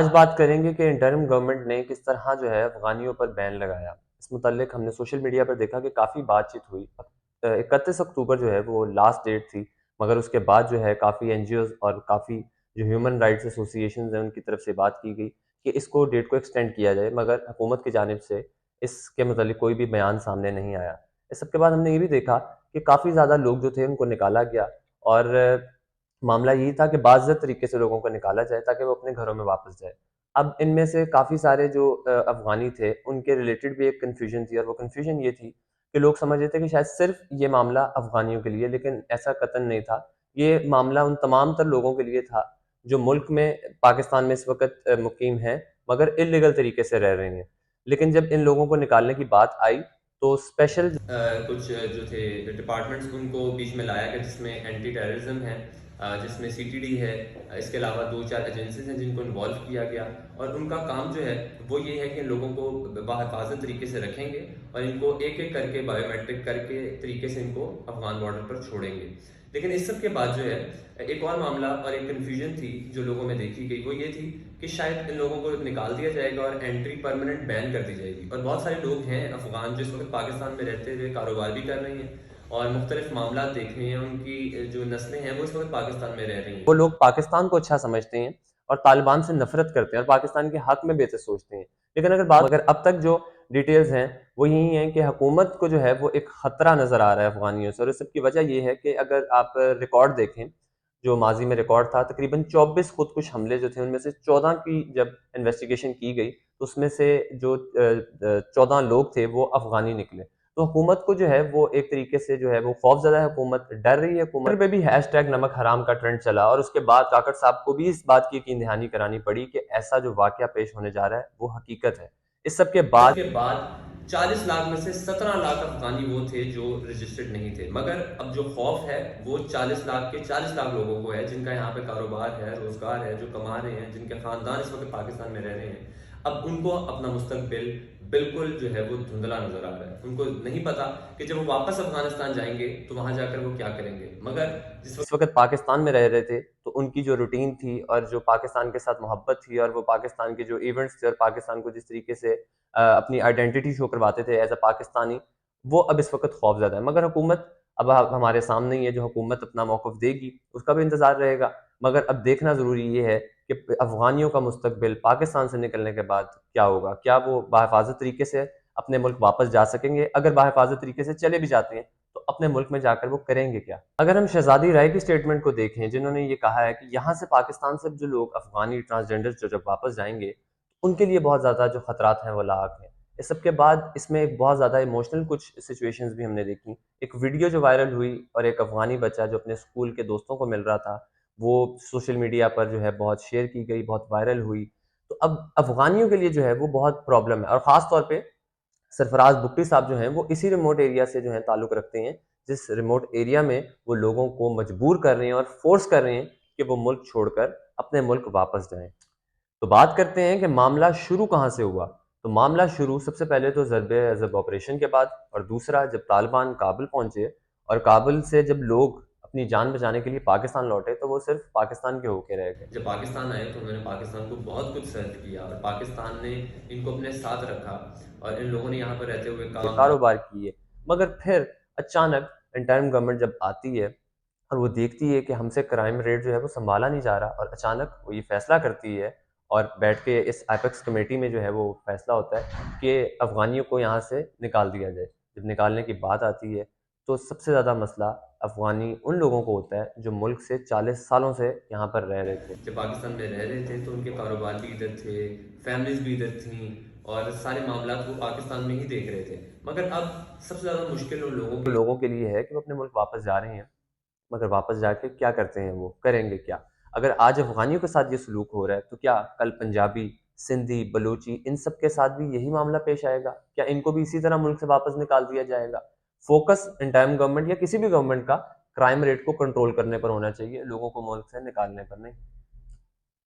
آج بات کریں گے کہ انٹرم گورنمنٹ نے کس طرح جو ہے افغانیوں پر بین لگایا۔ اس متعلق ہم نے سوشل میڈیا پر دیکھا کہ کافی بات چیت ہوئی۔ 31 اکتوبر جو ہے وہ لاسٹ ڈیٹ تھی، مگر اس کے بعد جو ہے کافی این جی اوز اور کافی جو ہیومن رائٹس ایسوسیشنز ہیں ان کی طرف سے بات کی گئی کہ اس کو ڈیٹ کو ایکسٹینڈ کیا جائے، مگر حکومت کی جانب سے اس کے متعلق کوئی بھی بیان سامنے نہیں آیا۔ اس سب کے بعد ہم نے یہ بھی دیکھا کہ کافی زیادہ لوگ جو تھے ان کو نکالا گیا، اور معاملہ یہی تھا کہ باضابطہ طریقے سے لوگوں کو نکالا جائے تاکہ وہ اپنے گھروں میں واپس جائے۔ اب ان میں سے کافی سارے جو افغانی تھے ان کے ریلیٹڈ بھی ایک کنفیوژن تھی، اور وہ کنفیوژن یہ تھی کہ لوگ سمجھ رہے تھے کہ شاید صرف یہ معاملہ افغانیوں کے لیے، لیکن ایسا قطعاً نہیں تھا۔ یہ معاملہ ان تمام تر لوگوں کے لیے تھا جو ملک میں پاکستان میں اس وقت مقیم ہیں مگر اللیگل طریقے سے رہ رہے ہیں۔ لیکن جب ان لوگوں کو نکالنے کی بات آئی تو اسپیشل کچھ جو تھے ڈپارٹمنٹس ان کو بیچ میں لایا گیا، جس میں اینٹی ٹیررزم ہے، جس میں سی ٹی ڈی ہے، اس کے علاوہ 2-4 ایجنسیز ہیں جن کو انوالو کیا گیا، اور ان کا کام جو ہے وہ یہ ہے کہ ان لوگوں کو باحفاظت طریقے سے رکھیں گے اور ان کو ایک ایک کر کے بایو میٹرک کر کے طریقے سے ان کو افغان بارڈر پر چھوڑیں گے۔ لیکن اس سب کے بعد جو ہے ایک اور معاملہ اور ایک کنفیوژن تھی جو لوگوں میں دیکھی گئی، وہ یہ تھی کہ شاید ان لوگوں کو نکال دیا جائے گا اور انٹری پرماننٹ بین کر دی جائے گی، اور بہت سارے لوگ ہیں افغان جو اس وقت پاکستان میں رہتے ہوئے کاروبار بھی کر رہے ہیں اور مختلف معاملات دیکھ رہے ہیں، ان کی جو نسلیں ہیں وہ اس وقت پاکستان میں رہ رہی ہیں۔ وہ لوگ پاکستان کو اچھا سمجھتے ہیں اور طالبان سے نفرت کرتے ہیں اور پاکستان کے حق میں بہتر سوچتے ہیں، لیکن مگر اب تک جو ڈیٹیلز ہیں وہ یہی ہیں کہ حکومت کو جو ہے وہ ایک خطرہ نظر آ رہا ہے افغانیوں سے، اور اس سب کی وجہ یہ ہے کہ اگر آپ ریکارڈ دیکھیں جو ماضی میں ریکارڈ تھا، تقریباً 24 خودکش حملے جو تھے ان میں سے 14 کی جب انویسٹیگیشن کی گئی تو اس میں سے جو 14 لوگ تھے وہ افغانی نکلے۔ تو حکومت کو جو ہے وہ ایک طریقے سے جو ہے وہ خوف زدہ ہے، حکومت ڈر رہی ہے، حکومت پہ بھی ہیش ٹیگ نمک حرام کا ٹرینڈ چلا، اور اس کے بعد کاکڑ صاحب کو بھی اس بات کی یقین دہانی کرانی پڑی کہ ایسا جو واقعہ پیش ہونے جا رہا ہے وہ حقیقت ہے۔ اس سب کے بعد 40 لاکھ میں سے 17 لاکھ افغانی وہ تھے جو رجسٹرڈ نہیں تھے، مگر اب جو خوف ہے وہ 40 لاکھ کے 40 لاکھ لوگوں کو ہے جن کا یہاں پہ کاروبار ہے، روزگار ہے، جو کما رہے ہیں، جن کے خاندان اس وقت پاکستان میں رہ رہے ہیں۔ اب ان کو اپنا مستقبل بالکل جو ہے وہ دھندلا نظر آ رہا ہے، ان کو نہیں پتا کہ جب وہ واپس افغانستان جائیں گے تو وہاں جا کر وہ کیا کریں گے، مگر جس وقت پاکستان میں رہ رہے تھے تو ان کی جو روٹین تھی اور جو پاکستان کے ساتھ محبت تھی اور وہ پاکستان کے جو ایونٹس تھے اور پاکستان کو جس طریقے سے اپنی آئیڈینٹی شو کرواتے تھے ایز اے پاکستانی، وہ اب اس وقت خوف زدہ ہے۔ مگر حکومت اب ہمارے سامنے ہی ہے، جو حکومت اپنا موقف دے گی اس کا بھی انتظار رہے گا، مگر اب دیکھنا ضروری یہ ہے کہ افغانیوں کا مستقبل پاکستان سے نکلنے کے بعد کیا ہوگا، کیا وہ بحفاظت طریقے سے اپنے ملک واپس جا سکیں گے؟ اگر بحفاظت طریقے سے چلے بھی جاتے ہیں تو اپنے ملک میں جا کر وہ کریں گے کیا؟ اگر ہم شہزادی رائے کی سٹیٹمنٹ کو دیکھیں جنہوں نے یہ کہا ہے کہ یہاں سے پاکستان سے جو لوگ افغانی ٹرانسجینڈر جو جب واپس جائیں گے ان کے لیے بہت زیادہ جو خطرات ہیں وہ لاحق ہیں۔ اس سب کے بعد اس میں ایک بہت زیادہ ایموشنل کچھ سچویشنز بھی ہم نے دیکھی۔ ایک ویڈیو جو وائرل ہوئی اور ایک افغانی بچہ جو اپنے اسکول کے دوستوں کو مل رہا تھا، وہ سوشل میڈیا پر جو ہے بہت شیئر کی گئی، بہت وائرل ہوئی۔ تو اب افغانیوں کے لیے جو ہے وہ بہت پرابلم ہے، اور خاص طور پہ سرفراز بگٹی صاحب جو ہیں وہ اسی ریموٹ ایریا سے جو ہیں تعلق رکھتے ہیں، جس ریموٹ ایریا میں وہ لوگوں کو مجبور کر رہے ہیں اور فورس کر رہے ہیں کہ وہ ملک چھوڑ کر اپنے ملک واپس جائیں۔ تو بات کرتے ہیں کہ معاملہ شروع کہاں سے ہوا۔ تو معاملہ شروع سب سے پہلے تو ضرب عضب آپریشن کے بعد، اور دوسرا جب طالبان کابل پہنچے اور کابل سے جب لوگ اپنی جان بچانے کے لیے پاکستان لوٹے تو وہ صرف پاکستان کے ہو کے رہ گئے۔ جب پاکستان آئے تو انہوں نے پاکستان کو بہت کچھ سرو کیا اور پاکستان نے ان کو اپنے ساتھ رکھا اور ان لوگوں نے یہاں پر رہتے ہوئے کاروبار کیے، مگر پھر اچانک انٹرم گورنمنٹ جب آتی ہے اور وہ دیکھتی ہے کہ ہم سے کرائم ریٹ جو ہے وہ سنبھالا نہیں جا رہا، اور اچانک وہ یہ فیصلہ کرتی ہے اور بیٹھ کے اس ایپیکس کمیٹی میں جو ہے وہ فیصلہ ہوتا ہے کہ افغانیوں کو یہاں سے نکال دیا جائے۔ جب نکالنے کی بات آتی ہے تو سب سے زیادہ مسئلہ افغانی ان لوگوں کو ہوتا ہے جو ملک سے 40 سالوں سے یہاں پر رہ رہے تھے۔ جب پاکستان میں رہ رہے تھے تو ان کے کاروبار بھی ادھر تھے، فیملیز بھی ادھر تھیں، اور سارے معاملات وہ پاکستان میں ہی دیکھ رہے تھے، مگر اب سب سے زیادہ مشکل ان لوگوں کے لیے ہے کہ وہ اپنے ملک واپس جا رہے ہیں، مگر واپس جا کے کیا کرتے ہیں، وہ کریں گے کیا؟ اگر آج افغانیوں کے ساتھ یہ سلوک ہو رہا ہے تو کیا کل پنجابی، سندھی، بلوچی ان سب کے ساتھ بھی یہی معاملہ پیش آئے گا؟ کیا ان کو بھی اسی طرح ملک سے واپس نکال دیا جائے گا؟ فوکس انٹرم گورنمنٹ یا کسی بھی گورنمنٹ کا کرائم ریٹ کو کنٹرول کرنے پر ہونا چاہیے، لوگوں کو ملک سے نکالنے پر نہیں۔